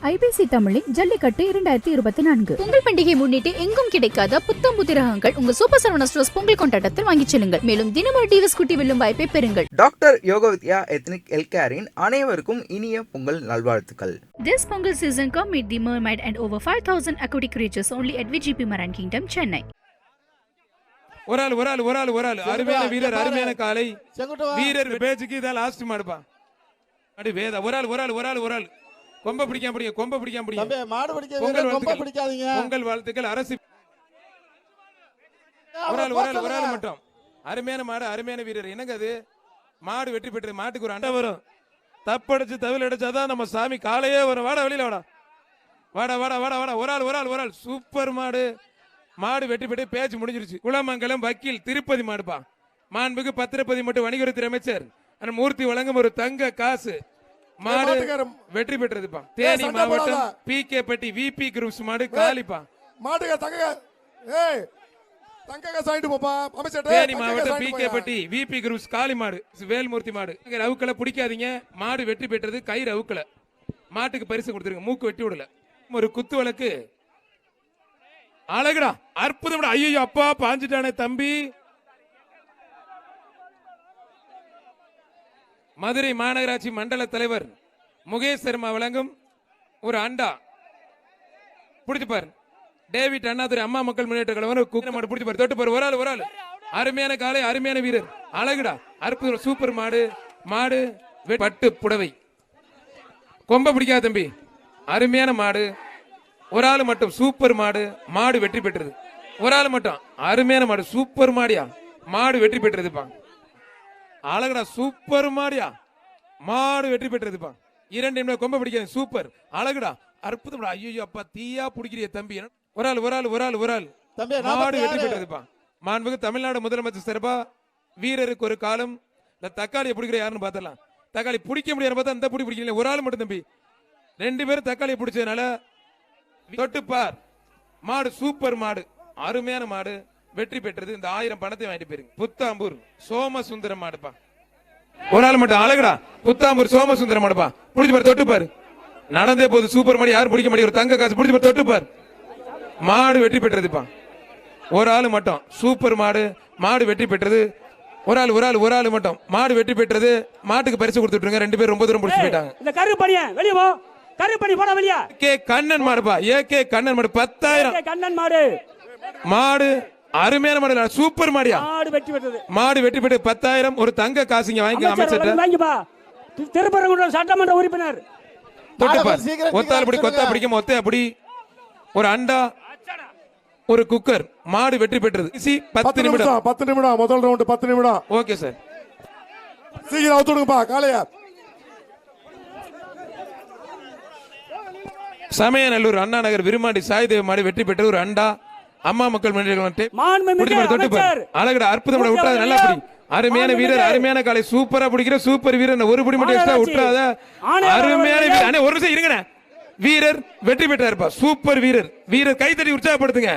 IBC தமிழின் ஜல்லிக்கட்டு 2024 பொங்கல் பண்டிகை முன்னிட்டு எங்கும் கிடைக்காத புத்தம் புதிய ரகங்கள் உங்க சூப்பர் சரவணா ஸ்டோர்ஸ் பொங்கல் கொண்டாட்டத்தில் வாங்கிச் செல்லுங்கள். மேலும் தினமும் டிவிஎஸ் குட்டி வெல்லும் வாய்ப்பை பெறுங்கள். டாக்டர் யோகவித்யா எத்னிக் ஹெல்த்கேரின் அனைவருக்கும் இனிய பொங்கல் நல்வாழ்த்துக்கள். This Pongal season come meet the mermaid and over 5,000 aquatic creatures only at VGP Maran Kingdom, Chennai. ஒரு அருமையான வீரர், அருமையான காலை வீரர் பேச்சுக்கு இதான் லாஸ்ட் மாடுப்பா. அடி வேத ஒரு ஆள் கொம்ப பிடிக்காம பொங்கல் வாழ்த்துக்கள் அரசு. ஒரு ஆள் மட்டும் அருமையான மாடு, அருமையான வீரர். என்னங்க அது மாடு வெற்றி பெற்றது. மாட்டுக்கு ஒரு அண்டை வரும், தப்படிச்சு தவில் அடிச்சாதான் நம்ம சாமி காலையே வரும். வாடா வெளியில வாடா. ஒரு ஆள் சூப்பர் மாடு. மாடு வெற்றி பெற்று பேச்சு முடிஞ்சிருச்சு. குளமங்கலம் வக்கீல் திருப்பதி மாடுப்பா. மாண்புக்கு பத்திரப்பதி மட்டும் வணிகத்துறை அமைச்சர் மூர்த்தி வழங்கும் ஒரு தங்க காசு மாடு வெற்றி பெற்றதுப்பா. தேனி மாவட்டம் பிகே பட்டி விபி குரூப்ஸ் மாடு காலிப்பா. தேனி மாவட்டம் பிகே பட்டி விபி குரூப்ஸ் காலி மாடு வேல்மூர்த்தி மாடு. ரவுக்களை பிடிக்காதீங்க. மாடு வெற்றி பெற்றது. கை ரவுக்களை மாட்டுக்கு பரிசு கொடுத்துருங்க. மூக்கு வெட்டி விடல. ஒரு குத்து வழக்கு அழகுடா, அற்புதம். ஐயோ அப்பா பாஞ்சிட்டானே தம்பி. மதுரை மாநகராட்சி மண்டல தலைவர் முகேஷ் சர்மா வழங்கும் ஒரு அண்டா பிடிச்சுப்பார். டேவிட் அண்ணாதுரை அம்மா மக்கள் முன்னேற்ற கழகம் பிடிச்சுப்பார். தொட்டுப்பார். ஒரு ஆள் அருமையான காலை, அருமையான வீரர். அழகுடா, அற்புதம். சூப்பர் மாடு பட்டு புடவை. கொம்ப பிடிக்காத தம்பி. அருமையான மாடு. ஒரு ஆள் மட்டும் சூப்பர் மாடு வெற்றி பெற்றது. ஒரு ஆள் மட்டும் அருமையான மாடு. சூப்பர் மாடியா மாடு வெற்றி பெற்றதுப்பா. அழகுடா, சூப்பர் மாடு வெற்றி பெற்றதுப்பா. 2 நிமிடம் கொம்ப பிடிக்காது. சூப்பர் அழகுடா, அற்புதம். ஐயோ அப்பா தீயா பிடிக்கிறிய தம்பி. ஒரு ஆள் மாடு வெற்றி பெற்றதுப்பா. மாண்புக்கு தமிழ்நாடு முதலமைச்சர் சிறப்பா வீரருக்கு ஒரு காலம். இந்த தக்காளியை பிடிக்கிற யாருன்னு பார்த்தலாம். தக்காளி பிடிக்க முடியாது பார்த்தா இந்த பிடி பிடிக்கல. ஒரு ஆள் மட்டும் தம்பி. 2 பேரும் தக்காளியை பிடிச்சதுனால தொட்டுப்பார். மாடு சூப்பர் மாடு, அருமையான மாடு வெற்றி பெற்றது. இந்த 1000 பணத்தை வாங்கிட்டு போயிருங்க. புத்தாம்பூர் சோமசுந்தரம் மாடுப்பா. ஒரு ஆள் மட்டும் அழகுடா. புத்தாம்பூர் சோமசுந்தரம் மாடுப்பா. பிடிச்சு பாரு, தொட்டுப்பாரு. நடந்தே போது சூப்பர் மாடு. யாரும் பிடிக்க முடியாது. ஒரு தங்க காசு பிடிச்சு பாரு, தொட்டுப்பார். மாடு வெற்றி பெற்றதுப்பா. ஒரு ஆள் மட்டும் சூப்பர் மாடு வெற்றி பெற்றது. ஒரு ஆள் மட்டும் மாடு வெற்றி பெற்றது. மாட்டுக்கு பரிசு கொடுத்துட்டுருங்க. 2 பேரும் ரொம்ப தூரம் பிடிச்சு போயிட்டாங்க. இந்த கருப்பணிய வெளியே போ. கருப்பணி போட வெளியா. கே கண்ணன் மாடுப்பா. கண்ணன் மாடு 10,000. கண்ணன் மாடு அருமையான மாடு. சூப்பர் மாடியா. மாடு வெற்றி பெற்று 10,000. ஒரு தங்க காசுங்க வாங்கி அமைச்சர் வாங்கிப்பா. திருப்பரங்குன்றம் சட்டமன்ற உறுப்பினர் தொட்டுப்பார். ஒத்தால் பிடி கொத்தா பிடிக்கும். ஒத்தையா பிடி. ஒரு அண்டா, ஒரு குக்கர். மாடு வெற்றி பெற்றது. 10 நிமிடம் முதல் ரவுண்ட் 10 நிமிடம். Okay sir. சீக்கிரம் அவுத்துடுங்கப்பா காளையா. சமயநல்லூர் அண்ணா நகர் விருமாண்டி சாய்தேவ மாடு வெற்றி பெற்ற ஒரு அண்டா. அம்மா மக்கள் அழகுடா, அற்புதம். விட்டாத நல்லா பிடி. அருமையான வீரர், அருமையான காலை. சூப்பரா பிடிக்கிற சூப்பர் வீரர். ஒரு பிடி மட்டும் எக்ஸ்ட்ரா விட்டாத. அருமையான வீரர். ஒரு நிமிஷம் இருங்க. வீரர் வெற்றி பெற்றாருப்பா. சூப்பர் வீரர் கை தட்டி உற்சாகப்படுத்துங்க.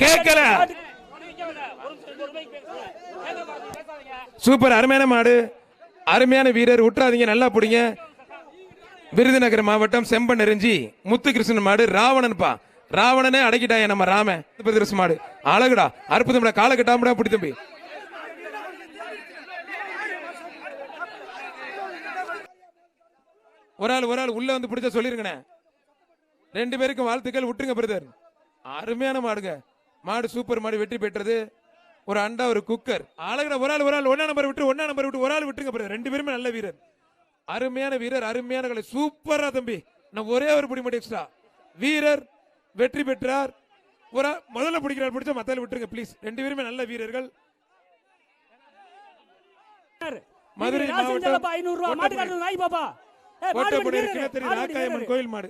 கேட்கல. சூப்பர் அருமையான மாடு, அருமையான வீரர். விட்டுறாதீங்க, நல்லா பிடிங்க. விருதுநகர் மாவட்டம் செம்பன் நெருஞ்சி முத்துகிருஷ்ணன் மாடு. ராவணன்பா. ராவணனே அடக்கிட்டாய நம்ம ராம மாடு. அழகுடா, அற்புதம். கால கட்டாமடா பிடி தம்பி. ஒரு ஆள் உள்ள வந்து பிடிச்ச சொல்லிருங்க. 2 பேருக்கும் வாழ்த்துக்கள். விட்டுருங்க பிரதர். அருமையான மாடுங்க. மாடு சூப்பர் மாடு வெற்றி பெற்றது. ஒரு அண்டா, ஒரு குக்கர். அழகுடா. ஒரு ஆள் 1 நம்பர் விட்டு ஒரு ஆள் விட்டுருங்க பிரதர். 2 பேருமே நல்ல வீரர், அருமையான வீரர், அருமையான கலை. சூப்பரா தம்பி. நான் ஒரே ஒரு பிடி மட்டும் எக்ஸ்ட்ரா. வீரர் வெற்றி பெற்றார். ஒரு முதல்ல பிடிக்கிறார். பிடிச்சா மத்தால விட்டுருங்க ப்ளீஸ். 2 பேருமே நல்ல வீரர்கள். மதுரை மாவட்டம் கோயில் மாடு.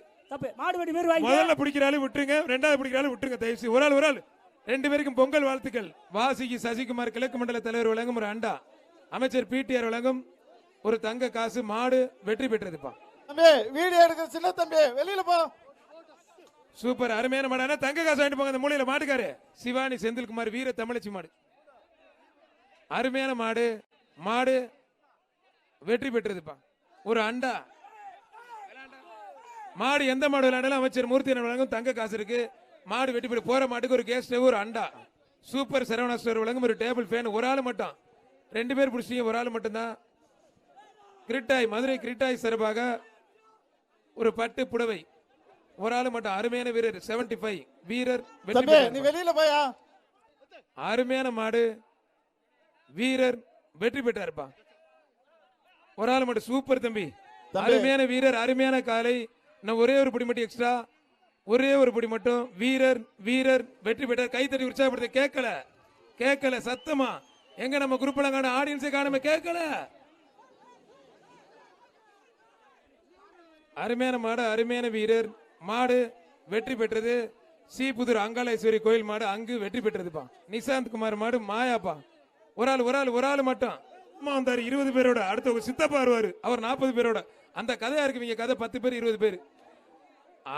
முதல்ல பிடிக்கிறாலும் விட்டுருங்க, 2வது பிடிக்கிறாலும் விட்டுருங்க தயவுசெய்து. ஒரு ஆள் 2 பேருக்கும் பொங்கல் வாழ்த்துக்கள். வாசிக்கு சசிகுமார் கிழக்கு மண்டல தலைவர் வழங்கும் ஒரு அண்டா. அமைச்சர் பிடிஆர் வழங்கும் ஒரு தங்க காசு. மாடு வெற்றி பெற்றதுப்பா. வீடியோ எடுக்கிற சின்ன தம்பி வெளியில போ. சூப்பர் அருமையான மாடு. தங்க காசு வாங்கிட்டு போங்க. அந்த மூலையில மாட்டுக்காரு சிவானி செந்தில்குமார் வீர தமிழச்சி மாடு. அருமையான மாடு வெற்றி பெற்றதுப்பா. ஒரு அண்டா மாடு எந்த மாடு விளையாண்டாலும் அமைச்சர் மூர்த்தி வழங்கும் தங்க காசு இருக்கு. மாடு வெட்டி போய் போற மாட்டுக்கு ஒரு கேஸ் ஸ்டவ், ஒரு அண்டா. சூப்பர் சரவணா ஸ்டோர் வழங்கும் ஒரு டேபிள் ஃபேன். ஒரு ஆள் மட்டும், 2 பேர் பிடிச்சிங்க, ஒரு ஆள் மட்டும்தான். கிரிட்டாய், மதுரை கிரிட்டாய் சிறப்பாக ஒரு பட்டு புடவை, ஒரு ஆள் மட்டும். அருமையான வீரர் 75 வீரர் வெற்றி தம்பி நீ பெற்றார். வெளியில போயா. அருமையான மாடு வீரர் வெற்றி பெற்றாருப்பா. ஒரு ஆள் மட்டும். சூப்பர் தம்பி, அருமையான வீரர், அருமையான காலை. நான் ஒரே ஒரு படி மட்டும் எக்ஸ்ட்ரா, ஒரே ஒரு படி மட்டும். வீரர் வீரர் வெற்றி பெற்றார். கைத்தட்டி உற்சாகப்படுத்த. கேட்கல கேட்கல சத்தமா. எங்க நம்ம குரூப்ல காண ஆடியன்ஸை காணாம கேட்கல. அருமையான மாடு, அருமையான வீரர். மாடு வெற்றி பெற்றது. ஸ்ரீபுதூர் அங்காளேஸ்வரி கோயில் மாடு அங்கு வெற்றி பெற்றதுப்பா. நிசாந்த் குமார் மாடு மாயாப்பா. ஒரு ஆள் மட்டும். அம்மா வந்தாரு 20 பேரோட. அடுத்த ஒரு சித்தப்பா வருவாரு, அவர் 40 பேரோட. அந்த கதையா இருக்குவீங்க கதை. 10 பேர் 20 பேர்.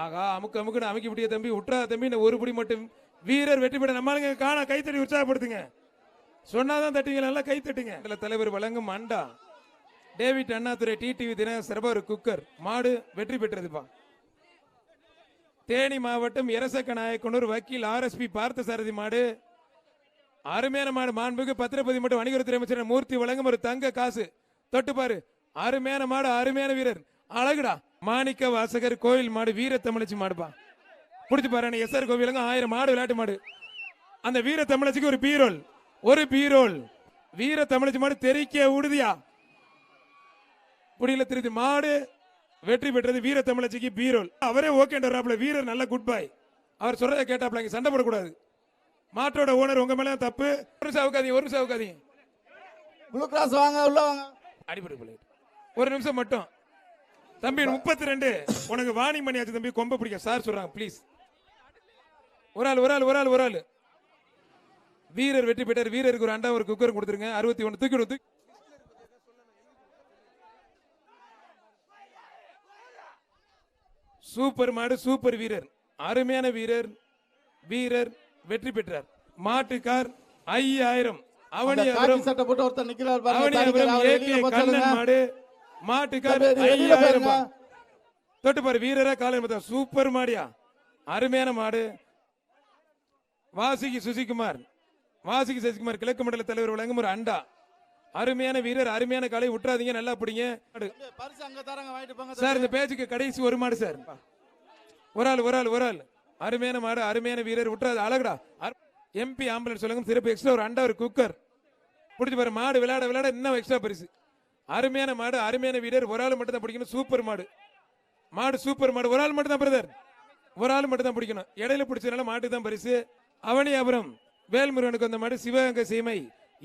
ஆகா அமுக்கு அமுக்குன்னு அமுக்கி விட்டிய தம்பி. உற்றா தம்பி, இந்த ஒரு படி மட்டும். வீரர் வெற்றி பெற்ற. நம்மளுங்க காண கைத்தட்டி உற்சாகப்படுத்துங்க. சொன்னாதான் தட்டிங்க, நல்லா கை தட்டுங்க. தலைவர் வழங்கும் அண்டா. டேவிட் அண்ணாதுரை டிடிவி தினகரன் சிறப்பாக ஒரு குக்கர். மாடு வெற்றி பெற்றதுப்பா. தேனி மாவட்டம் எரசக்க நாயக்கனூர் வக்கீல் ஆர்எஸ்பி பார்த்தசாரதி மாடு. அருமையான மாடு. மாண்புக்கு பத்திரப்பதி மற்றும் வணிகத்துறை அமைச்சர் மூர்த்தி வழங்கும் ஒரு தங்க காசு. தொட்டுப்பாரு. அருமையான மாடு, அருமையான வீரர். அழகுடா. மாணிக்க வாசகர் கோயில் மாடு வீர தமிழச்சி மாடுப்பா. பிடிச்சு பாரு. எஸ்ஆர் கோவிலுங்க 1000 மாடு விளையாட்டு மாடு. அந்த வீர தமிழச்சிக்கு ஒரு பீரோல், ஒரு பீரோல். வீர தமிழச்சி மாடு தெரிக்க உறுதியா புடியில திருத்தி. மாடு வெற்றி பெற்றது. வீர தமிழச்சிக்கு பீரோல். அவரே ஓகேன்றாப்ல. வீரர் நல்ல குட் பாய். அவர் சொல்றதை கேட்டாப்ல. இங்க சண்டை போடக்கூடாது. மாட்டோட ஓனர் உங்க மேல தப்பு. ஒரு சவுக்காதீங்க. ப்ளூ கிராஸ் வாங்க, உள்ள வாங்க. அடிப்படை ஒரு நிமிஷம் மட்டும் தம்பி. 32 உனக்கு வார்னிங் பண்ணியாச்சு தம்பி. கொம்ப பிடிக்க சார் சொல்றாங்க ப்ளீஸ். ஒரு ஆள். வீரர் வெற்றி பெற்றார். வீரருக்கு ஒரு அண்டா ஒரு குக்கர் கொடுத்துருங்க. 61 தூக்கி விடு. சூப்பர் மாடு, சூப்பர் வீரர், அருமையான வீரர். வீரர் வெற்றி பெற்றார். மாட்டுக்கார் 5000. அவனியாபுரம் சட்டை போட்டு ஒருத்தர் நிக்கிறார் பாருங்க. அவனியாபுரம் ஏகே கண்ணன் மாடு. மாட்டுக்கார் 5000. தொட்டு பாரு. வீரரா காலை மத்த. சூப்பர் மாடியா, அருமையான மாடு. வாசிக்கு சசிகுமார் கிழக்கு மண்டல தலைவர் வழங்கும் ஒரு அண்டா. அருமையான வீரர், அருமையான காலை. விட்டுறாதீங்க, நல்லா பிடிங்க. பரிசு அங்க தரங்க, வாங்கிட்டு போங்க சார். இந்த பேஜுக்கு கடைசி ஒரு மாடு சார். ஒரு ஆள். அருமையான மாடு, அருமையான வீரர். விட்டுறாது. அழகுடா. எம்பி ஆம்புலன்ஸ் வழங்கும் சிறப்பு எக்ஸ்ட்ரா ஒரு அண்டா ஒரு குக்கர். பிடிச்சு பாரு. மாடு விளையாட இன்னும் எக்ஸ்ட்ரா பரிசு. அருமையான மாடு, அருமையான வீரர். ஒரு ஆள் மட்டும் தான் பிடிக்கணும். சூப்பர் மாடு. சூப்பர் மாடு. ஒரு ஆள் மட்டும் தான் பிரதர். ஒரு ஆள் மட்டும் தான் பிடிக்கணும். இடையில பிடிச்சதுனால மாட்டுக்கு தான் பரிசு. அவனியாபுரம் வேல்முருகனுக்கு வந்த மாடு. சிவகங்கை சீமை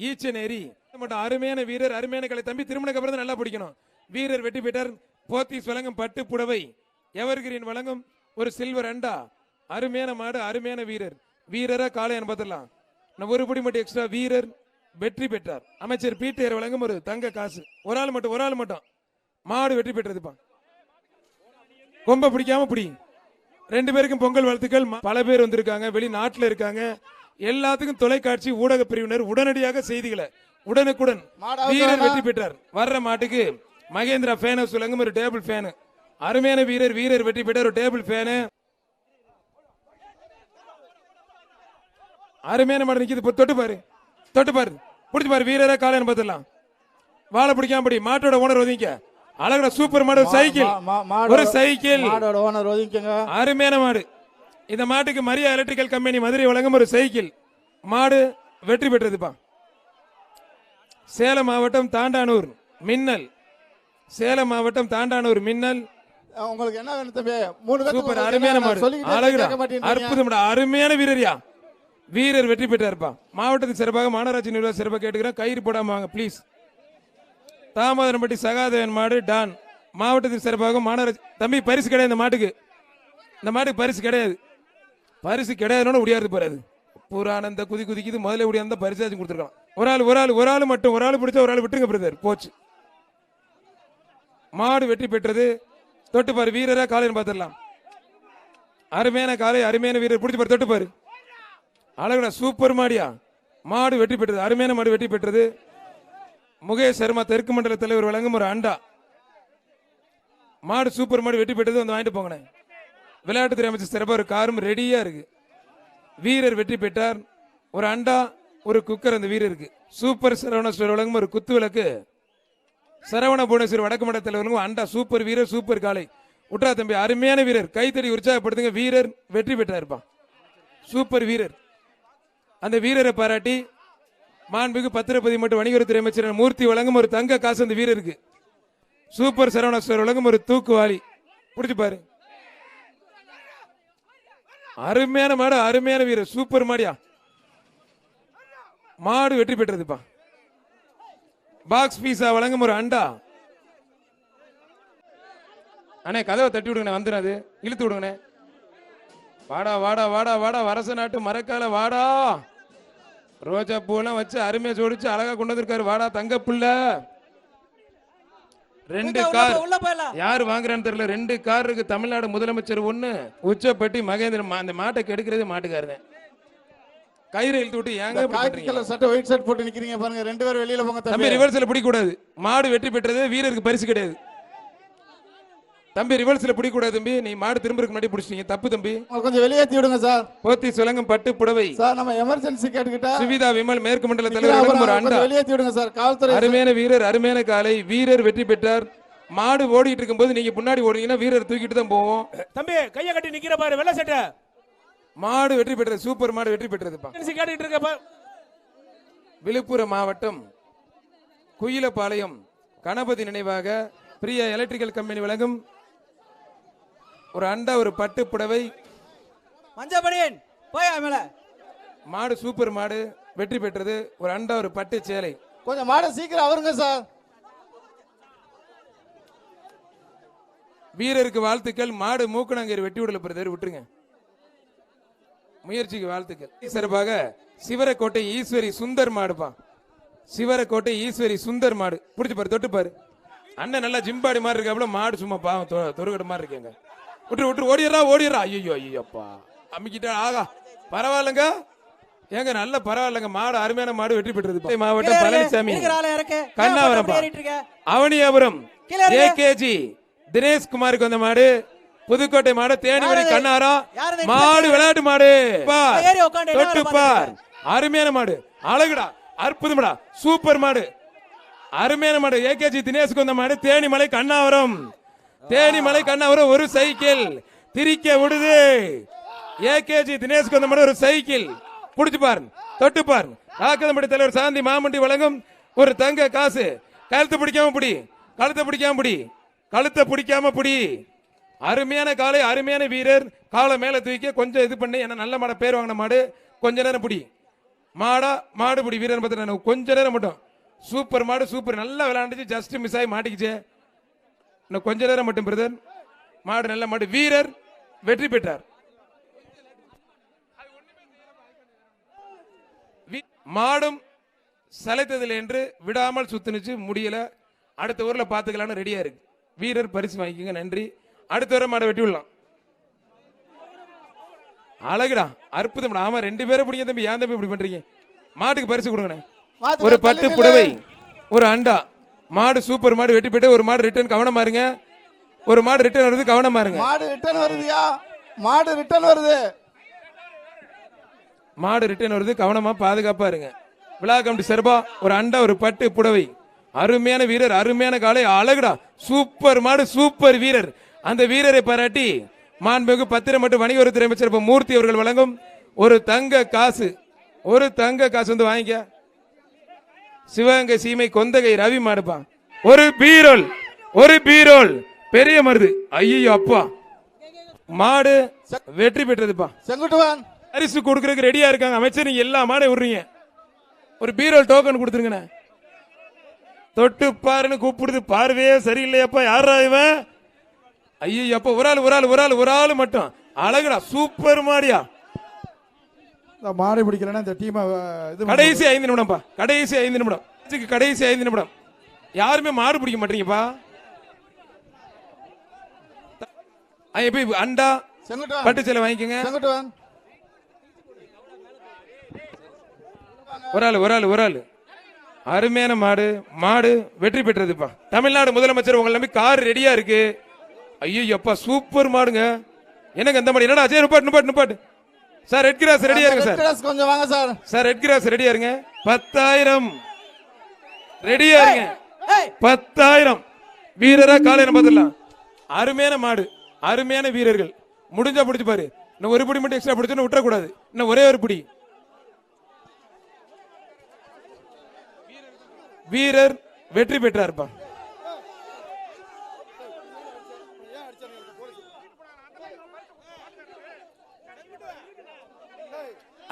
ஈச்சநேரி மட்டும். அருமையான வீரர், அருமையான கலை. தம்பி திருமணக்கு அப்புறம் தான் நல்லா பிடிக்கணும். வீரர் வெற்றி பெற்றார். போத்தீஸ் வழங்கும் பட்டு புடவை. எவர்கிரீன் வழங்கும் ஒரு சில்வர் அண்டா. அருமையான மாடு, அருமையான வீரர். வீரரா காலை அனுப்பலாம். ஒரு படி மட்டும் எக்ஸ்ட்ரா. வீரர் வெற்றி பெற்றார். அமைச்சர் பீட்டர் வழங்கும் ஒரு தங்க காசு. ஒரு ஆள் மட்டும். மாடு வெற்றி பெற்றதுப்பா. கொம்ப பிடிக்காம பிடி. 2 பேருக்கும் பொங்கல் வாழ்த்துக்கள். பல பேர் வந்திருக்காங்க, வெளிநாட்டில் இருக்காங்க. எல்லாத்துக்கும் தொலைக்காட்சி ஊடக பிரிவினர் உடனடியாக செய்திகளை உடனுக்குடன். வீரர் வெற்றி பெற்றார். வர்ற மாட்டுக்கு மகேந்திரா ஃபேன் ஹவுஸ் வழங்கும் ஒரு டேபிள் ஃபேனு. அருமையான வீரர். வீரர் வெற்றி பெற்றார். ஒரு டேபிள் ஃபேனு. அருமையான மாடு நிக்குது. தொட்டு பாரு. பிடிச்சு பாரு. வீரரா காலை பார்த்துடலாம். வாழை பிடிக்காம படி. மாட்டோட ஓனர் ஒதுங்க. அழகா சூப்பர் மாடு. ஒரு சைக்கிள். அருமையான மாடு. இந்த மாட்டுக்கு மரியா எலக்ட்ரிக்கல் கம்பெனி மதுரை வழங்கும் ஒரு சைக்கிள். மாடு வெற்றி பெற்றதுப்பா. சேலம் மாவட்டம் தாண்டானூர் மின்னல். உங்களுக்கு என்ன வேணும் தம்பி? 3 சூப்பர் அருமையான மாடு. அழகுடா, அற்புதம். அருமையான வீரர்யா. வீரர் வெற்றி பெற்றார்ப்பா. மாவட்டத்தின் சிறப்பாக மாநகராட்சி நிர்வாக சிறப்பாக கேட்டுக்கிறேன். கயிறு போடாம வாங்க ப்ளீஸ். தாமோதரம்பட்டி சகாதேவன் மாடு டான். மாவட்டத்தின் சிறப்பாக மாநகராட்சி. தம்பி பரிசு கிடையாது இந்த மாட்டுக்கு. பரிசு கிடையாது. பரிசு கிடையாதுன்னு உடையாது போறாது. புராணந்த குதிக்குது. முதல்ல உடையாந்த பரிசாச்சும் கொடுத்துருக்கலாம். ஒரு ஆள் மட்டும். ஒரு ஆள் பிடிச்சா ஒரு ஆள் விட்டுருங்க பிரதர். போச்சு. மாடு வெற்றி பெற்றது. தொட்டு பாரு. வீரரா காலைன்னு பார்த்துடலாம். அருமையான காலை, அருமையான வீரர். பிடிச்சு பாரு. தொட்டு பாரு. அழகுடா சூப்பர் மாடியா. மாடு வெற்றி பெற்றது. அருமையான மாடு வெற்றி பெற்றது. முகேஷ் சர்மா தெற்கு மண்டல தலைவர் வழங்கும் ஒரு அண்டா. மாடு சூப்பர் மாடு வெற்றி பெற்றது வந்து வாங்கிட்டு போங்கண்ணே. விளையாட்டுத்துறை அமைச்சர் சிறப்பாக ஒரு காரும் ரெடியா இருக்கு. வீரர் வெற்றி பெற்றார். ஒரு அண்டா ஒரு குக்கர் அந்த வீரருக்கு. சூப்பர் சரவண ஸ்டோர் வழங்கும் ஒரு குத்து விளக்கு. சரவண புவனேஸ்வரி வடக்கு மண்டலத்தில் வழங்கும் அண்டா சூப்பர் வீரர் சூப்பர் காலை. உட்ரா தம்பி, அருமையான வீரர், கைத்தறி உற்சாகப்படுத்துங்க. வீரர் வெற்றி பெற்றாருப்பான், சூப்பர் வீரர். அந்த வீரரை பாராட்டி மாண்புமிகு பத்திரப்பதி மற்றும் வணிகத்துறை அமைச்சர் மூர்த்தி வழங்கும் ஒரு தங்க காசு அந்த வீரருக்கு. சூப்பர் சரவண ஸ்டோர் வழங்கும் ஒரு தூக்குவாளி. பிடிச்சு பாரு, அருமையான மாடு, அருமையான வீரர், சூப்பர் மாடியா. மாடு வெற்றி பெற்றதுப்பா. பாக்ஸ் பீஸா வழங்கும் ஒரு அண்டா. அண்ணே கதவை தட்டி விடுங்கண்ணே, வந்துடாது, இழுத்து விடுங்கண்ணே. வாடா வாடா வாடா வாடா, வரச நாட்டு மரக்கால வாடா. ரோஜா பூலாம் வச்சு அருமையா ஜோடிச்சு அழகா கொண்டு வந்திருக்காரு. வாடா தங்க புள்ள. 2 கார் யாரு வாங்குறான்னு தெரியல. 2 கார் இருக்கு. தமிழ்நாடு முதலமைச்சர் 1, உச்சப்பட்டி மகேந்திரன். அந்த மாட்டை கெடுக்கிறது மாட்டுக்காரு. கயிறு இழுத்து விட்டு ஏங்க சட்டை ஒயிட் ஷர்ட் போட்டு நிக்கிறீங்க பாருங்க. 2 பேர் வெளியில போங்க தம்பி. ரிவர்ஸ்ல பிடிக்க கூடாது. மாடு வெற்றி பெற்றது, வீரருக்கு பரிசு கிடையாது தம்பி. ரிவர்ஸ்ல பிடிக்க கூடாது தம்பி. நீ மாடு திரும்பறதுக்கு முன்னாடி பிடிச்சிட்டீங்க, தப்பு தம்பி. கொஞ்சம் வெளியேத்தி விடுங்க சார். போத்தி சுலங்கம் பட்டு புடவை சார். நம்ம எமர்ஜென்சி கேட்டுக்கிட்டா சுவிதா விமல் மேற்கு மண்டல தலைவர் ஒரு அண்டா. வெளியேத்தி விடுங்க சார். காவல்துறை. அருமையான வீரர், அருமையான காலை. வீரர் வெற்றி பெற்றார். மாடு ஓடிட்டு இருக்கும்போது நீங்க முன்னாடி ஓடுறீங்கன்னா வீரர் தூக்கிட்டு தான் போவோம். தம்பி கையை கட்டி நிக்கிற பாரு, வெள்ளை சட்டை. மாடு வெற்றி பெற்றது, சூப்பர் மாடு வெற்றி பெற்றதுப்பா. கேட்டுட்டு இருக்க. விழுப்புரம் மாவட்டம் குயிலப்பாளையம் கணபதி நினைவாக பிரியா எலக்ட்ரிக்கல் கம்பெனி வழங்கும் ஒரு அண்டா ஒரு பட்டு புடவை. மஞ்சபடியன் போய் மேல. மாடு சூப்பர் மாடு வெற்றி பெற்றது. ஒரு அண்டா ஒரு பட்டு சேலை. கொஞ்சம் மாட சீக்கிரம் அவருங்க சார். வீரருக்கு வாழ்த்துக்கள். மாடு மூக்கணங்கேரி வெட்டி விடல பிரதர், விட்டுருங்க. முயற்சிக்கு வாழ்த்துக்கள். சிறப்பாக சிவரக்கோட்டை ஈஸ்வரி சுந்தர் மாடுப்பா. சிவரக்கோட்டை ஈஸ்வரி சுந்தர் மாடு. பிடிச்சு பாரு, தொட்டு பாரு. அண்ணன் நல்லா ஜிம்பாடி மாதிரி இருக்காப்புல. மாடு சும்மா பாவம் தொருகட மாதிரி இருக்கேங்க. விட்டு விட்டு ஓடிடுறா ஓடிடுறா. ஐயோ ஐயோப்பா அம்மிக்கிட்டா. ஆகா பரவாயில்லங்க ஏங்க, நல்ல பரவாயில்லங்க. மாடு அருமையான மாடு வெற்றி பெற்றது. மாவட்டம் பழனிசாமி கண்ணாவரம் அவனியாபுரம் ஏகேஜி தினேஷ்குமாருக்கு வந்த மாடு. புதுக்கோட்டை மாடு தேனிமணி கண்ணாரம் மாடு. விளையாட்டு மாடு தொட்டுப்பார். அருமையான மாடு, அழகுடா, அற்புதம்டா, சூப்பர் மாடு, அருமையான மாடு. ஏகேஜி தினேஷ்க்கு வந்த மாடு. தேனிமலை கண்ணாவரம், தேனிமலை கண்ணாவரம் ஒரு சைக்கிள் திரிக்க விடுது. ஏகேஜி தினேஷ்க்கு வந்த மாடு ஒரு சைக்கிள். புடிச்சு பாரு, தொட்டு பாரு. காக்கதம்பட்டி தலைவர் சாந்தி மாமண்டி வழங்கும் ஒரு தங்க காசு. கழுத்தை பிடிக்காம பிடி, கழுத்தை பிடிக்காம பிடி, கழுத்தை பிடிக்காம பிடி. அருமையான காலை, அருமையான வீரர். காலை மேல தூக்கி கொஞ்சம் இது பண்ணி என்ன நல்ல மாட பேர் வாங்கின மாடு. கொஞ்ச நேரம் பிடி மாடா, மாடு பிடி வீரர் பார்த்து கொஞ்ச நேரம் மட்டும். சூப்பர் மாடு, சூப்பர், நல்லா விளையாண்டுச்சு. ஜஸ்ட் மிஸ் ஆகி மாட்டிக்கிச்சு. இன்னும் கொஞ்ச நேரம் மட்டும் பிரதர். மாடு நல்ல மாடு, வீரர் வெற்றி பெற்றார். மாடும் சளைத்ததில் என்று விடாமல் சுத்துனுச்சு, முடியல. அடுத்த ஊர்ல பாத்துக்கலாம்னு ரெடியா இருக்கு. வீரர் பரிசு வாங்கிக்கோங்க, நன்றி. அடுத்த வர மாடை வெட்டி விடலாம். அழகுடா, அற்புதம். ஆமா 2 பேரும் பிடிங்க தம்பி. ஏன் தம்பி இப்படி பண்றீங்க? மாட்டுக்கு பரிசு கொடுங்க. ஒரு பட்டு புடவை, ஒரு அண்டா. மாடு சூப்பர் மாடு வெட்டி போயிட்டு. ஒரு மாடு ரிட்டர்ன், கவனமா இருங்க. ஒரு மாடு ரிட்டர்ன் வருது, கவனமா இருங்க. மாடு ரிட்டர்ன் வருதுயா, மாடு ரிட்டர்ன் வருது. மாடு ரிட்டர்ன் வருது, கவனமா பாதுகாப்பா இருங்க. விழா கமிட்டி சிறப்பா ஒரு அண்டா ஒரு பட்டு புடவை. அருமையான வீரர், அருமையான காலை, அழகுடா, சூப்பர் மாடு, சூப்பர் வீரர். அந்த வீரரை பாராட்டி மாண்புமிகு பத்திரம் மற்றும் வணிகத்துறை அமைச்சர் மூர்த்தி அவர்கள் வழங்கும் ஒரு தங்க காசு. ஒரு தங்க காசு வந்து வாங்கிக்க. சிவகங்கை சீமை கொந்தகை ரவி மாடுப்பா. ஒரு பீரோல், ஒரு பீரோல் பெரிய மருது. ஐயோ அப்பா, மாடு வெற்றி பெற்றதுப்பா. செங்குட்டுவான் பரிசு கொடுக்கறதுக்கு ரெடியா இருக்காங்க அமைச்சர். நீங்க எல்லா மாடையும் விடுறீங்க. ஒரு பீரோல் டோக்கன் கொடுத்துருங்க. தொட்டு பாருன்னு கூப்பிடுது, பார்வையே சரியில்லையப்பா. யாரா இவன்? ஐயோ அப்பா, ஒரு ஆள் ஒரு ஆள் ஒரு ஆள் ஒரு ஆள் மட்டும். அழகுடா, சூப்பர் மாடியா. மாடு பிடிக்கலன்னா இந்த டீம் கடைசி 5 நிமிடம்ப்பா. கடைசி 5 நிமிடம். கடைசி 5 நிமிடம். யாருமே மாடு பிடிக்க மாட்டீங்கப்பா. போய் அண்டா பட்டு சேலை வாங்கிக்கோங்க. ஒரு ஆள் ஒரு ஆள் ஒரு ஆள். அருமையான மாடு, மாடு வெற்றி பெற்றதுப்பா. தமிழ்நாடு முதலமைச்சர் உங்களை நம்பி கார் ரெடியா இருக்கு. ஐயோ அப்பா சூப்பர் மாடுங்க. எனக்கு அந்த மாடு என்னடா அஜய் நிப்பாட்டு சார். ரெட் கிராஸ் ரெடியா இருங்க சார். கிராஸ் கொஞ்சம் வாங்க சார். சார் ரெட் கிராஸ் ரெடியா இருங்க. 10,000 ரெடியா இருங்க. 10,000 வீரரா காலையில பார்த்துடலாம். அருமையான மாடு, அருமையான வீரர்கள். முடிஞ்சா பிடிச்சு பாரு. இன்னும் ஒரு பிடி மட்டும் எக்ஸ்ட்ரா பிடிச்சு விட்டுறக்கூடாது. இன்னும் ஒரே ஒரு பிடி. வீரர் வெற்றி பெற்றார்ப்பா.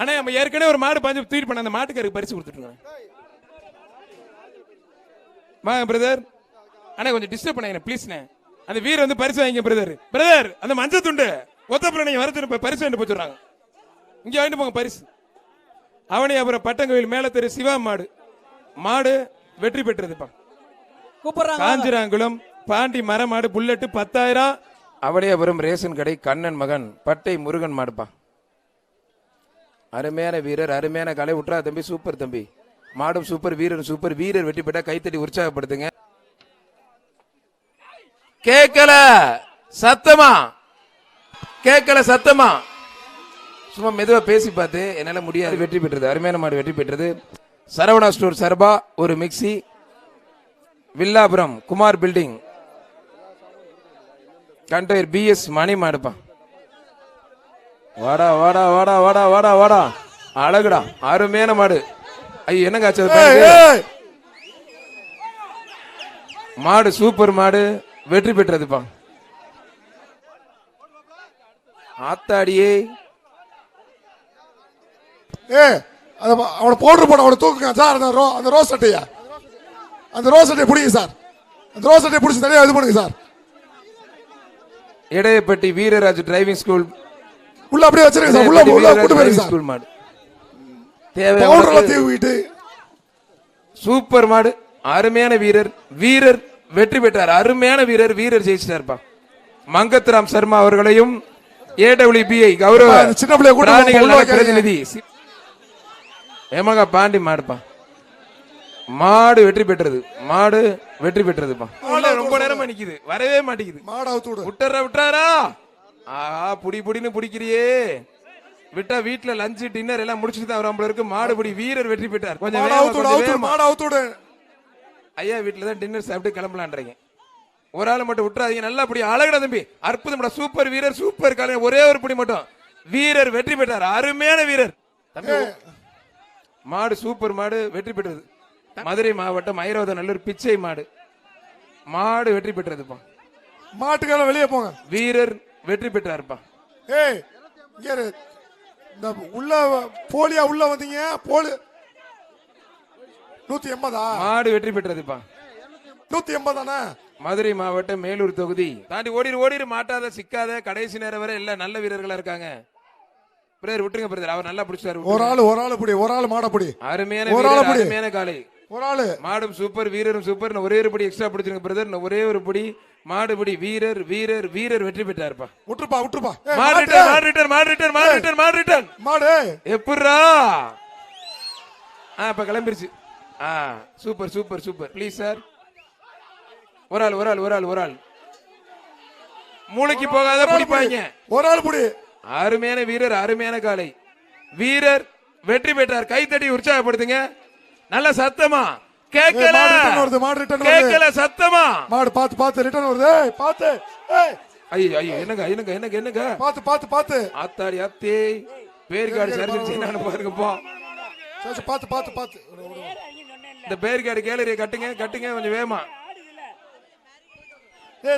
ஆனா நம்ம ஏற்கனவே ஒரு மாடு பாஞ்சு தூக்கிட்டு பண்ண அந்த மாட்டுக்காருக்கு பரிசு கொடுத்துட்டு பிரதர். அண்ணா கொஞ்சம் டிஸ்டர்ப் பண்ணாங்க ப்ளீஸ்ண்ணே. அந்த வீரர் வந்து பரிசு வாங்கிங்க பிரதர். அந்த மஞ்சள் துண்டு ஒத்தப்பில் நீங்க வரது பரிசு வாங்கிட்டு போச்சுறாங்க. இங்க வாங்கிட்டு போங்க பரிசு. அவனி அப்புறம் பட்டங்கோயில் மேல தெரு சிவா மாடு வெற்றி பெற்றதுப்பா. காஞ்சிராங்குளம் பாண்டி மரமாடு புல்லட்டு 10,000. அவனியாபுரம் ரேஷன் கடை கண்ணன் மகன் பட்டை முருகன் மாடுப்பா. அருமையான வீரர், அருமையான கலை. விட்டுறா தம்பி, சூப்பர் தம்பி. மாடும் சூப்பர், வீரர் சூப்பர். வீரர் வெற்றி பெற்றா கைத்தட்டி உற்சாகப்படுத்துங்க. கேட்கல சத்தமா, கேட்கல சத்தமா. சும்மா மெதுவா பேசி பார்த்து என்னால முடியாது. வெற்றி பெற்றது, அருமையான மாடு வெற்றி பெற்றது. சரவணா ஸ்டோர் சர்பா ஒரு மிக்சி. வில்லாபுரம் குமார் பில்டிங் கண்டோயர் BS மணி மாடுப்பா. வாடா வாடா வாடா வாடா வாடா வாடா. அழகுடா, அருமையான மாடு. ஐயோ என்னங்க ஆச்சு? மாடு சூப்பர் மாடு வெற்றி பெற்றதுப்பா. ஆத்தாடியே அவனை பவுடர் போட அவனை தூக்குங்க சார். அந்த ரோஸ் சட்டையா, அந்த ரோஸ் சட்டையை பிடிங்க சார். அந்த ரோஸ் சட்டையை பிடிச்சி தனியாக இது பண்ணுங்க sir. Idaiyapatti Veeraraj driving school உள்ள அப்படியே வச்சிருங்க சார். உள்ள கூட்டு போயிருங்க சார். மாடு தேவை. சூப்பர் மாடு, அருமையான வீரர் வெற்றி பெற்றார். அருமையான வீரர் ஜெயிச்சிட்டார்ப்பா. மங்கத்ராம் சர்மா அவர்களையும் AWBI கௌரவ சின்ன பிள்ளைய பிரதிநிதி ஏமாங்க பாண்டி மாடுப்பா. மாடு வெற்றி பெற்றதுப்பா. ரொம்ப நேரம் நிக்குது, வரவே மாட்டேங்குது. விட்டாரா? புடின்னு பிடிக்கிறியே. விட்டா வீட்டுல லஞ்ச் டின்னர் எல்லாம் முடிச்சுட்டு தான் வராமல இருக்கு. மாடுபடி வீரர் வெற்றி பெற்றார். கொஞ்சம் ஐயா வீட்டுல தான் டின்னர் சாப்பிட்டு கிளம்பலான்றீங்க. ஒரு ஆள் மட்டும் விட்டுறாதீங்க. நல்லா படி, அழகடா தம்பி, அற்புதம். சூப்பர் வீரர், சூப்பர் கலைஞர். ஒரே ஒரு படி மட்டும். வீரர் வெற்றி பெற்றார், அருமையான வீரர். மாடு சூப்பர் மாடு வெற்றி பெற்றது. மதுரை மாவட்டம் ஐராவத நல்லூர் பிச்சை மாடு வெற்றி பெற்றதுப்பா. மாட்டுக்கால வெளியே போங்க. வீரர் வெற்றி பெற்றாருப்பா. உள்ள போலியா உள்ள வந்தீங்க. போலி 180. மாடு வெற்றி பெற்றதுப்பா. 180 தானே. மதுரை மாவட்டம் மேலூர் தொகுதி தாண்டி ஓடிரு மாட்டாத சிக்காத. கடைசி நேரம் வரை எல்லாம் நல்ல வீரர்களா இருக்காங்க. பிரதர் விட்டுருங்க பிரதர், அவர் நல்லா பிடிச்சாரு. ஒரு ஆள் மாடப்படி. அருமையான காலை. ஒரு ஆளு மாடும் சூப்பர், வீரரும் சூப்பர். ஒரே ஒரு படி எக்ஸ்ட்ரா பிடிச்சிருங்க பிரதர். ஒரே ஒரு படி மாடுபடி. வீரர் வெற்றி பெற்றாருப்பா. விட்டுருப்பா. மாடு எப்படா? இப்ப கிளம்பிருச்சு. Super please sir. ஒரு ஆள் மூளைக்கு போகாத பிடிப்பாங்க. ஒரு ஆள் புடி. அருமையான வீரர், அருமையான காலை. வீரர் வெற்றி பெற்றார். கைத்தட்டி உற்சாகப்படுத்துங்க. நல்ல சத்தமா கேட்கல. கேட்கல சத்தமா. மாடு பாத்து ரிட்டர்ன் வருது. பாத்து. ஐயோ என்னங்க பாத்து. ஆத்தாடி அத்தே பேர் கார்டு சர்ஜரி என்னன்னு பாருங்கப்பா. பாத்து. இந்த பேர் கார்டு கேலரியை கட்டுங்க கொஞ்சம் வேகமா.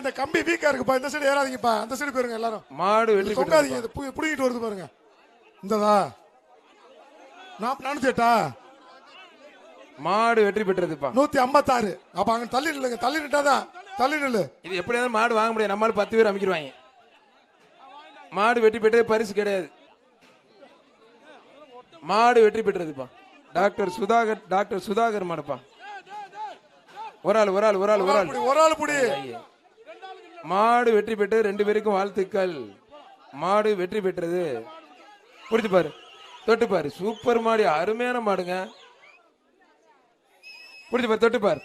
இந்த கம்பி வீக்கா இருக்குப்பா. இந்த சைடு ஏறாதீங்கப்பா. அந்த சைடு போயிருங்க எல்லாரும். மாடு வெற்றி பெற்றாதீங்க. புடிங்கிட்டு வருது பாருங்க. இந்ததா 408. மாடு வெற்றி பெற்றதுப்பா. 156. அப்ப அங்க தள்ளி நிட்டாதான். தள்ளி நில்லு. இது எப்படியாவது மாடு வாங்க முடியாது. நம்மால 10 பேர் அமைக்கிடுவாங்க. மாடு வெற்றி பெற்றது பரிசு கிடையாது. மாடு வெற்றி பெற்றதுப்பா. டாக்டர் சுதாகர் மாடுப்பா. ஒரு ஆள் புடி. மாடு வெற்றி பெற்று 2 பேருக்கும் வாழ்த்துக்கள். மாடு வெற்றி பெற்றது. புடிச்சு பாரு, தொட்டு பாரு. சூப்பர் மாடு, அருமையான மாடுங்க. புடிச்சு பாரு, தொட்டு பாரு.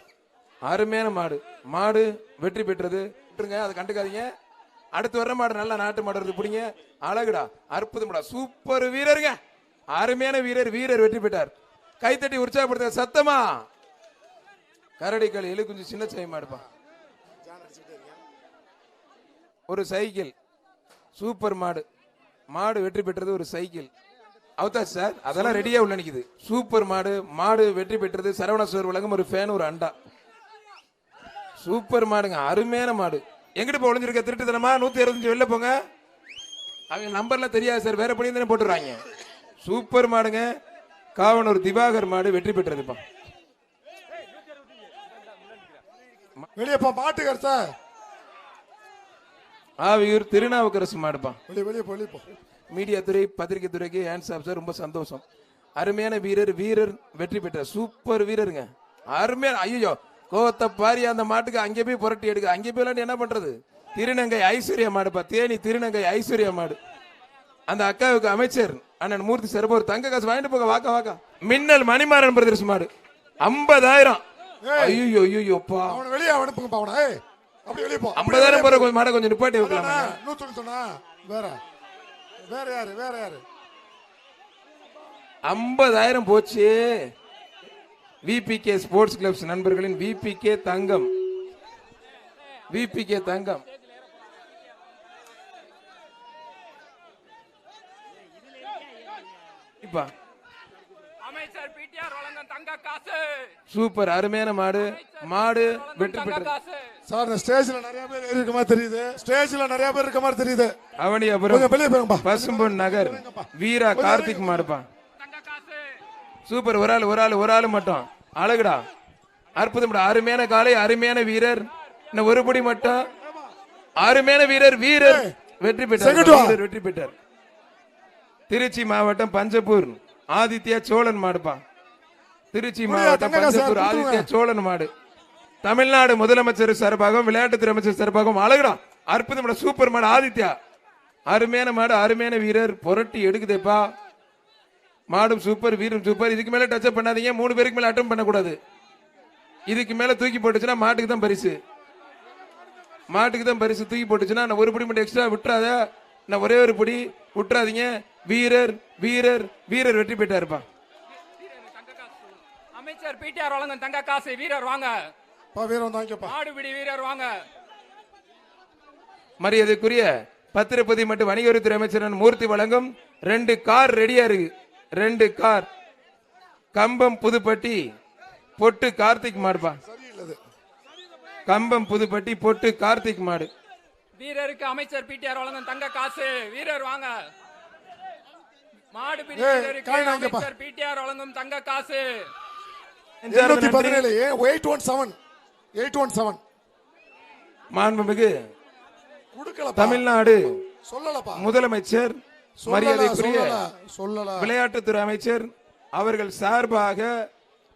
அருமையான மாடு வெற்றி பெற்றது. அதை கண்டுக்காதீங்க. அடுத்து வர்ற மாடு நல்லா நாட்டு மாடு வருது பிடிங்க. அழகுடா, அற்புதம்டா, சூப்பர் வீரருங்க, அருமையான வீரர். வீரர் வெற்றி பெற்றார். கைத்தட்டி உற்சாகப்படுத்த சத்தமா. கரடிக்கால் எலு கொஞ்சம் சின்ன செய்ய மாடுப்பா. ஒரு சைக்கிள், சூப்பர் மாடு. மாடு வெற்றி பெற்றது. ஒரு சைக்கிள் அவுத்தாச்சு சார், அதெல்லாம் ரெடியா உள்ள நிக்குது. சூப்பர் மாடு. மாடு வெற்றி பெற்றது. சரவணாசுவர் வழங்கும் ஒரு ஃபேன், ஒரு அண்டா. சூப்பர் மாடுங்க, அருமையான மாடு. எங்கிட்டு போய் ஒளிஞ்சிருக்க திருட்டுத்தனமா? 125 வெளில போங்க. அவங்க நம்பர்லாம் தெரியாது சார், வேற பண்ணி தானே போட்டுறாங்க. சூப்பர் மாடுங்க. காவனூர் திவாகர் மாடு வெற்றி பெற்றதுப்பா. வெளியேப்பா மாட்டுக்கார் சார். ஆவியூர் திருநாவுக்கரசு மாடுப்பா. வெளியே போ. மீடியா துறை, பத்திரிகை துறைக்கு ஹேண்ட்ஸ் ஆஃப் சார், ரொம்ப சந்தோஷம். அருமையான வீரர். வீரர் வெற்றி பெற்றார். சூப்பர் வீரருங்க, அருமையான. ஐயோ, கோவத்தை பாரி அந்த மாட்டுக்கு அங்கே போய் புரட்டி எடுக்க. அங்கே போய் என்ன பண்றது? திருநங்கை ஐஸ்வர்யா மாடுப்பா. தேனி திருநங்கை ஐஸ்வர்யா மாடு. அந்த அக்காவுக்கு அமைச்சர் அண்ணன் மூர்த்தி சார் ஒரு தங்க காசு வாங்கிட்டு போக. வாக்கா வாக்கா. மின்னல் மணிமாறன் பிரதர்ஸ் மாடு 50,000. ஐயோ ஐயோப்பா, அவனை வெளியே அனுப்புங்கப்பா. அவனை அப்படி வெளியே போ. 50,000 போற கொஞ்சம் மாடை கொஞ்சம் நிப்பாட்டி வைக்கலாம். 190 வேற யாரு 50,000 போச்சு. விபிகே ஸ்போர்ட்ஸ் கிளப்ஸ் நண்பர்களின் விபிகே தங்கம். விபிகே தங்கம். அமைச்சர் பிடிஆர் வழங்கும் தங்க காசு. சூப்பர், அருமையான மாடு. மாடு வெற்றி பெற்றது. சார் இந்த ஸ்டேஜ்ல நிறைய பேர் இருக்க மாதிரி தெரியுது. அவனியாபுரம் வெளியே போங்கப்பா. பசும்பொன் நகர் வீரா கார்த்திக் மாடுப்பா. தங்க காசு. சூப்பர், ஒரு ஆளு மட்டும். அழகுடா, அற்புதம். அருமையான காலை, அருமையான வீரர். இன்னும் ஒரு படி மட்டும். அருமையான வீரர். வீரர் வெற்றி பெற்றார். வெற்றி பெற்றார். திருச்சி மாவட்டம் பஞ்சப்பூர் ஆதித்யா சோழன் மாடுப்பா. திருச்சி மாவட்டம் பஞ்சப்பூர் ஆதித்யா சோழன் மாடு. தமிழ்நாடு முதலமைச்சர் சார்பாகவும் விளையாட்டுத்துறை அமைச்சர் சார்பாகவும். அழகுடா, அற்புதம். சூப்பர் மாடு ஆதித்யா. அருமையான மாடு, அருமையான வீரர். புரட்டி எடுக்குதேப்பா. மாடும் சூப்பர், வீரும் சூப்பர். இதுக்கு மேல டச் அப் பண்ணாதீங்க. 3 பேருக்கு மேல அட்டம் பண்ணக்கூடாது. இதுக்கு மேல தூக்கி போட்டுச்சுன்னா மாட்டுக்கு தான் பரிசு. தூக்கி போட்டுச்சுன்னா நான் ஒரு படி மட்டும் எக்ஸ்ட்ரா விட்டுறாத. நான் ஒரே ஒரு படி விட்டுறாதீங்க. வீரர் வீரர் வீரர் வெற்றி பெற்றாருப்பா. அமைச்சர் பிடிஆர் வழங்கும் தங்க காசு. வீரர் வாங்க. மாடுபிடி வீரர் வாங்க. மரியாதைக்குரிய பத்திரப்பதி மற்றும் வணிகவரித்துறை அமைச்சர் மூர்த்தி வழங்கும் 2 கார் ரெடியா இருக்கு. 2 கார். கம்பம் புதுப்பட்டி பொட்டு கார்த்திக் மாடுப்பா. கம்பம் புதுப்பட்டி பொட்டு கார்த்திக் மாடு. வீரருக்கு அமைச்சர் பிடிஆர் வழங்கும் தங்க காசு. வீரர் வாங்க. மாடுபிடி வீரருக்கு அமைச்சர் பிடிஆர் வழங்கும் தங்க காசு. 817 மாண்புமிகு தமிழ்நாடு முதலமைச்சர் மரியாதைக்குரிய விளையாட்டுத்துறை அமைச்சர் அவர்கள் சார்பாக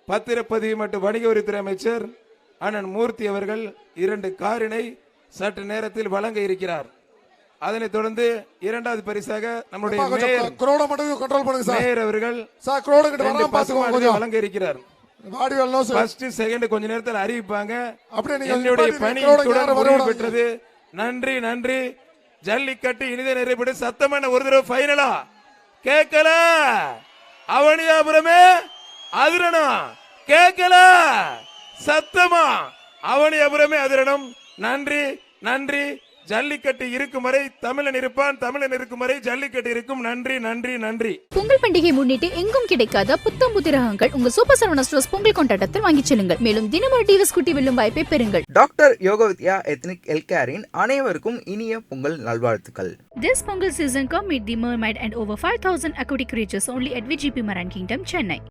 பத்திரப்பதிவு மற்றும் வணிக வரித்துறை அமைச்சர் அண்ணன் மூர்த்தி அவர்கள் 2 காரினை சற்று நேரத்தில் வழங்க இருக்கிறார். அதனைத் தொடர்ந்து 2வது பரிசாக நம்முடைய மேயர் அவர்கள் வழங்க இருக்கிறார். ஃபர்ஸ்ட் செகண்ட் கொஞ்ச நேரத்தில் அறிவிப்பாங்க. என்னுடைய பணி நிறைவு பெற்றது. நன்றி நன்றி. ஜல்லிக்கட்டு இனிதே நிறைவு. சத்தமான ஒரு தடவை ஃபைனலா கேட்கல. அவனியாபுரமே அதிரணும். கேட்கல சத்தமா. அவனியாபுரமே அதிரணும். நன்றி நன்றி. ஜல்லிக்கட்டு இருக்கும் வரை தமிழன் இருப்பான். தமிழன் இருக்கும் வரை ஜல்லிக்கட்டு இருக்கும். நன்றி நன்றி நன்றி. பொங்கல் பண்டிகை முன்னிட்டு எங்கும் கிடைக்காத புத்தம் புது ரகங்கள் உங்க சூப்பர் சரவணா ஸ்டோர்ஸ் பொங்கல் கொண்டாட்டத்தில் வாங்கிச் செல்லுங்கள். மேலும் தினமொரு டிவிஎஸ் குட்டி வெல்லும் வாய்ப்பை பெறுங்கள். டாக்டர் யோகவித்யா எத்னிக் ஹெல்த்கேரின் அனைவருக்கும் இனிய பொங்கல் நல்வாழ்த்துக்கள். This Pongal season come meet the mermaid and over 5,000 aquatic creatures only at VGP Marine Kingdom, Chennai.